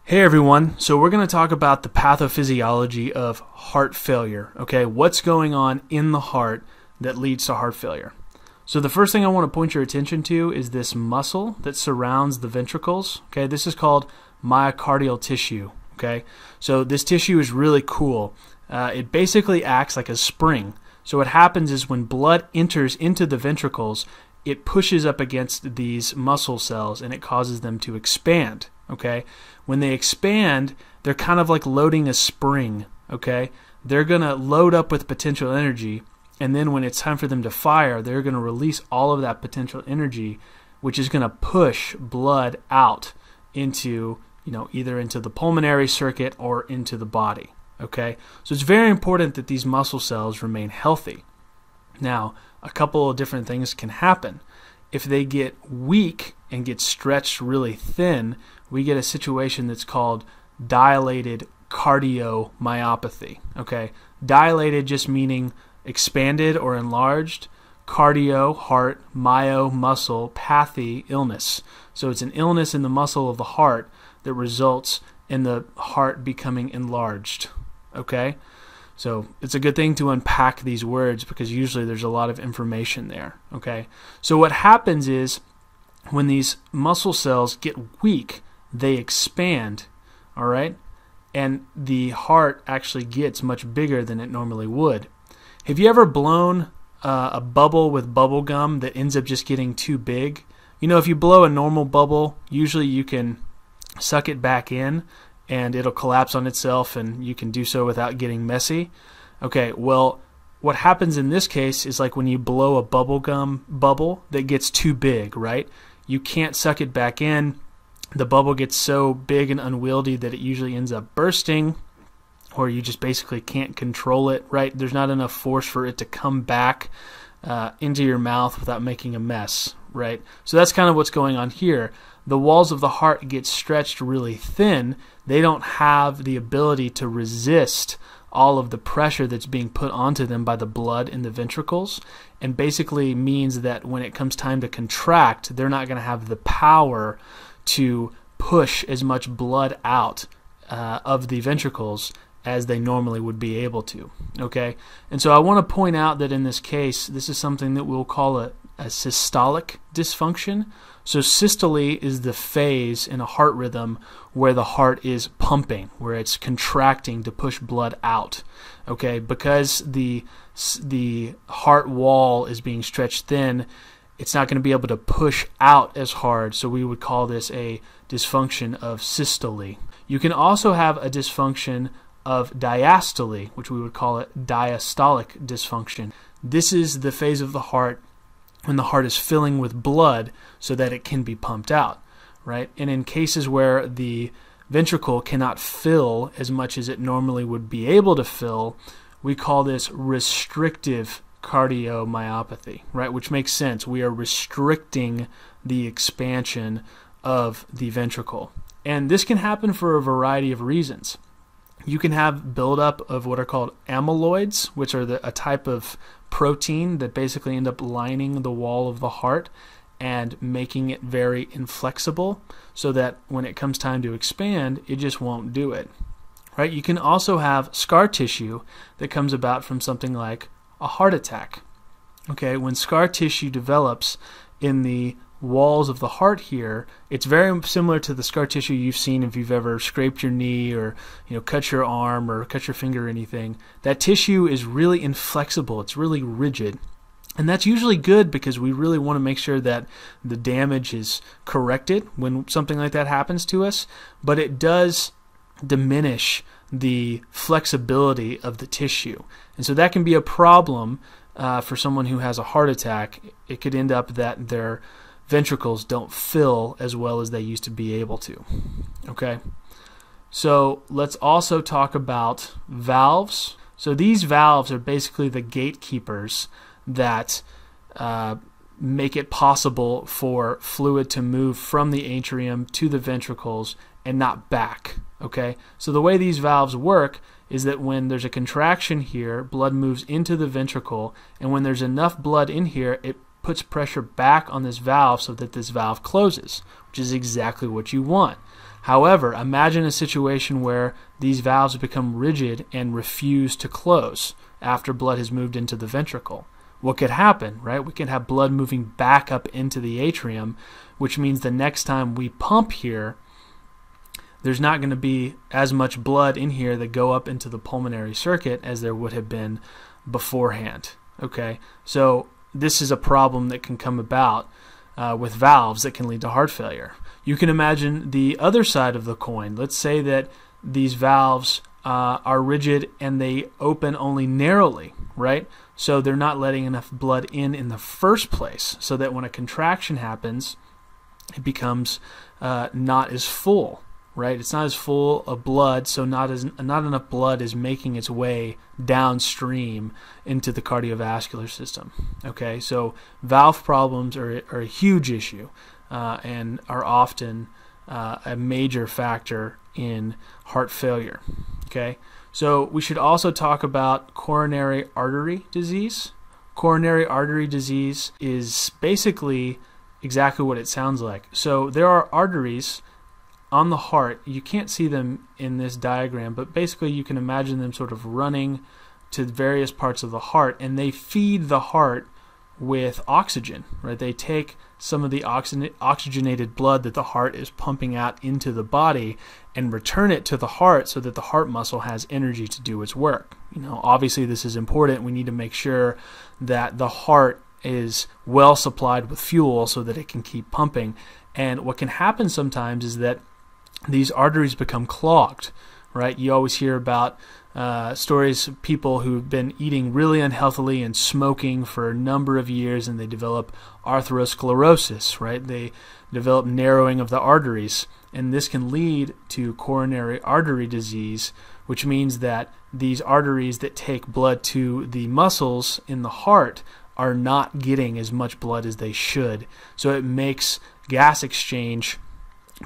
Hey everyone, so we're going to talk about the pathophysiology of heart failure, okay? What's going on in the heart that leads to heart failure? So the first thing I want to point your attention to is this muscle that surrounds the ventricles, okay? This is called myocardial tissue, okay? So this tissue is really cool. It basically acts like a spring. So what happens is when blood enters into the ventricles, it pushes up against these muscle cells and it causes them to expand. Okay, when they expand, they're kind of like loading a spring. Okay, they're going to load up with potential energy, and then when it's time for them to fire, they're going to release all of that potential energy, which is going to push blood out into, either into the pulmonary circuit or into the body. Okay, so it's very important that these muscle cells remain healthy. Now, a couple of different things can happen. If they get weak and get stretched really thin, we get a situation that's called dilated cardiomyopathy. Okay, dilated just meaning expanded or enlarged, cardio, heart, myo, muscle, pathy, illness. So it's an illness in the muscle of the heart that results in the heart becoming enlarged. Okay, so it's a good thing to unpack these words because usually there's a lot of information there. Okay, so what happens is when these muscle cells get weak, they expand, all right? And the heart actually gets much bigger than it normally would. Have you ever blown a bubble with bubble gum that ends up just getting too big? If you blow a normal bubble, usually you can suck it back in and it'll collapse on itself and you can do so without getting messy. Okay, well, what happens in this case is like when you blow a bubble gum bubble that gets too big, right? You can't suck it back in. The bubble gets so big and unwieldy that it usually ends up bursting, or you just basically can't control it, right? There's not enough force for it to come back into your mouth without making a mess, right? So that's kind of what's going on here. The walls of the heart get stretched really thin. They don't have the ability to resist all of the pressure that's being put onto them by the blood in the ventricles, and basically means that when it comes time to contract, they're not going to have the power to push as much blood out of the ventricles as they normally would be able to. Okay, and so I want to point out that in this case, this is something that we'll call a systolic dysfunction. So systole is the phase in a heart rhythm where the heart is pumping, where it's contracting to push blood out. Okay, because the heart wall is being stretched thin, it's not going to be able to push out as hard, so we would call this a dysfunction of systole. You can also have a dysfunction of diastole, which we would call it diastolic dysfunction. This is the phase of the heart when the heart is filling with blood so that it can be pumped out, right? And in cases where the ventricle cannot fill as much as it normally would be able to fill, we call this restrictive cardiomyopathy, right? Which makes sense. We are restricting the expansion of the ventricle. And this can happen for a variety of reasons. You can have buildup of what are called amyloids, which are a type of protein that basically end up lining the wall of the heart and making it very inflexible so that when it comes time to expand, it just won't do it. Right? You can also have scar tissue that comes about from something like a heart attack. Okay, when scar tissue develops in the walls of the heart here, it's very similar to the scar tissue you've seen if you've ever scraped your knee or cut your arm or cut your finger or anything. That tissue is really inflexible, it's really rigid. And that's usually good because we really want to make sure that the damage is corrected when something like that happens to us, but it does diminish the flexibility of the tissue. And so that can be a problem for someone who has a heart attack. It could end up that their ventricles don't fill as well as they used to be able to. Okay, so let's also talk about valves. So these valves are basically the gatekeepers that make it possible for fluid to move from the atrium to the ventricles and not back. Okay, so the way these valves work is that when there's a contraction here, blood moves into the ventricle, and when there's enough blood in here, it puts pressure back on this valve so that this valve closes, which is exactly what you want. However, imagine a situation where these valves become rigid and refuse to close after blood has moved into the ventricle. What could happen, right? We can have blood moving back up into the atrium, which means the next time we pump here, there's not going to be as much blood in here that go up into the pulmonary circuit as there would have been beforehand. Okay, so this is a problem that can come about with valves that can lead to heart failure. You can imagine the other side of the coin. Let's say that these valves are rigid and they open only narrowly, right? So they're not letting enough blood in the first place, so that when a contraction happens, it becomes not as full, right? It's not as full of blood, so not enough blood is making its way downstream into the cardiovascular system. Okay, so valve problems are a huge issue and are often a major factor in heart failure. Okay, so we should also talk about coronary artery disease. Coronary artery disease is basically exactly what it sounds like. So there are arteries on the heart. You can't see them in this diagram, but basically you can imagine them sort of running to various parts of the heart, and they feed the heart with oxygen, right? They take some of the oxygenated blood that the heart is pumping out into the body and return it to the heart so that the heart muscle has energy to do its work. You know, obviously this is important. We need to make sure that the heart is well supplied with fuel so that it can keep pumping. And what can happen sometimes is that these arteries become clogged, right? You always hear about stories of people who've been eating really unhealthily and smoking for a number of years, and they develop atherosclerosis, right? They develop narrowing of the arteries, and this can lead to coronary artery disease, which means that these arteries that take blood to the muscles in the heart are not getting as much blood as they should. So it makes gas exchange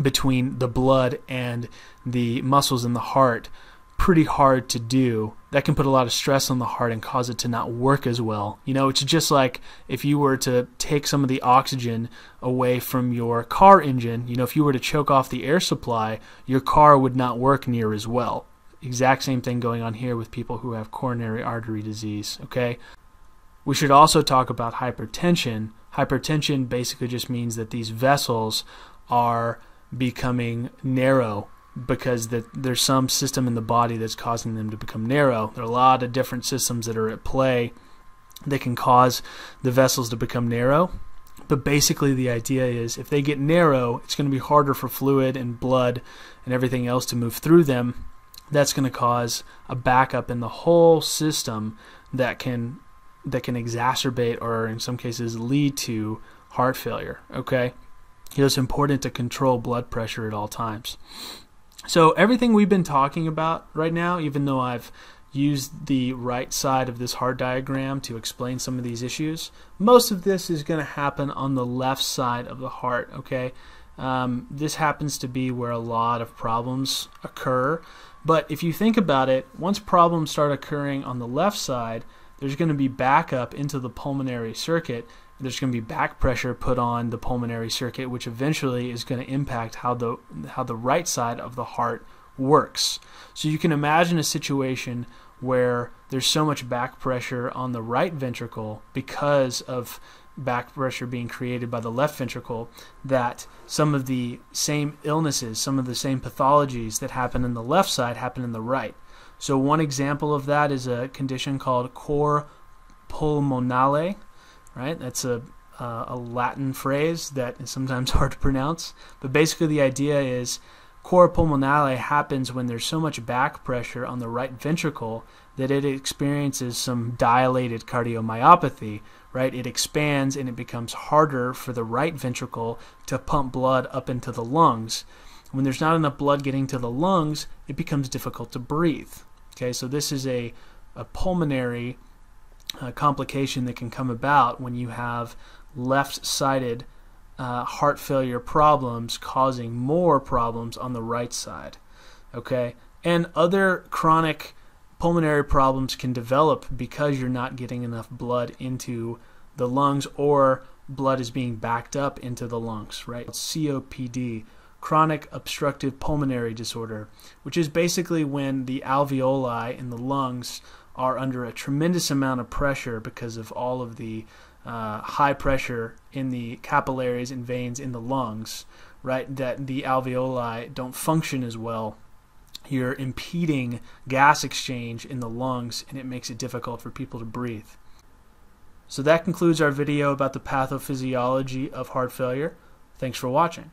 between the blood and the muscles in the heart pretty hard to do. That can put a lot of stress on the heart and cause it to not work as well. You know, it's just like if you were to take some of the oxygen away from your car engine. You know, if you were to choke off the air supply, your car would not work near as well. Exact same thing going on here with people who have coronary artery disease, okay? We should also talk about hypertension. Hypertension basically just means that these vessels are becoming narrow because there's some system in the body that's causing them to become narrow. There are a lot of different systems that are at play that can cause the vessels to become narrow. But basically the idea is if they get narrow, it's going to be harder for fluid and blood and everything else to move through them. That's going to cause a backup in the whole system that can exacerbate or in some cases lead to heart failure. Okay? It's important to control blood pressure at all times. So everything we've been talking about right now, even though I've used the right side of this heart diagram to explain some of these issues, most of this is going to happen on the left side of the heart, okay? This happens to be where a lot of problems occur. But if you think about it, once problems start occurring on the left side, there's going to be backup into the pulmonary circuit. There's going to be back pressure put on the pulmonary circuit, which eventually is going to impact how the right side of the heart works. So you can imagine a situation where there's so much back pressure on the right ventricle because of back pressure being created by the left ventricle that some of the same illnesses, some of the same pathologies that happen in the left side happen in the right. So one example of that is a condition called cor pulmonale. Right? That's a Latin phrase that is sometimes hard to pronounce. But basically the idea is cor pulmonale happens when there's so much back pressure on the right ventricle that it experiences some dilated cardiomyopathy. Right? It expands and it becomes harder for the right ventricle to pump blood up into the lungs. When there's not enough blood getting to the lungs, it becomes difficult to breathe. Okay, so this is a pulmonary complication that can come about when you have left-sided heart failure problems causing more problems on the right side. Okay, and other chronic pulmonary problems can develop because you're not getting enough blood into the lungs or blood is being backed up into the lungs, right? COPD, chronic obstructive pulmonary disorder, which is basically when the alveoli in the lungs are under a tremendous amount of pressure because of all of the high pressure in the capillaries and veins in the lungs, right? That the alveoli don't function as well. You're impeding gas exchange in the lungs, and it makes it difficult for people to breathe. So that concludes our video about the pathophysiology of heart failure. Thanks for watching.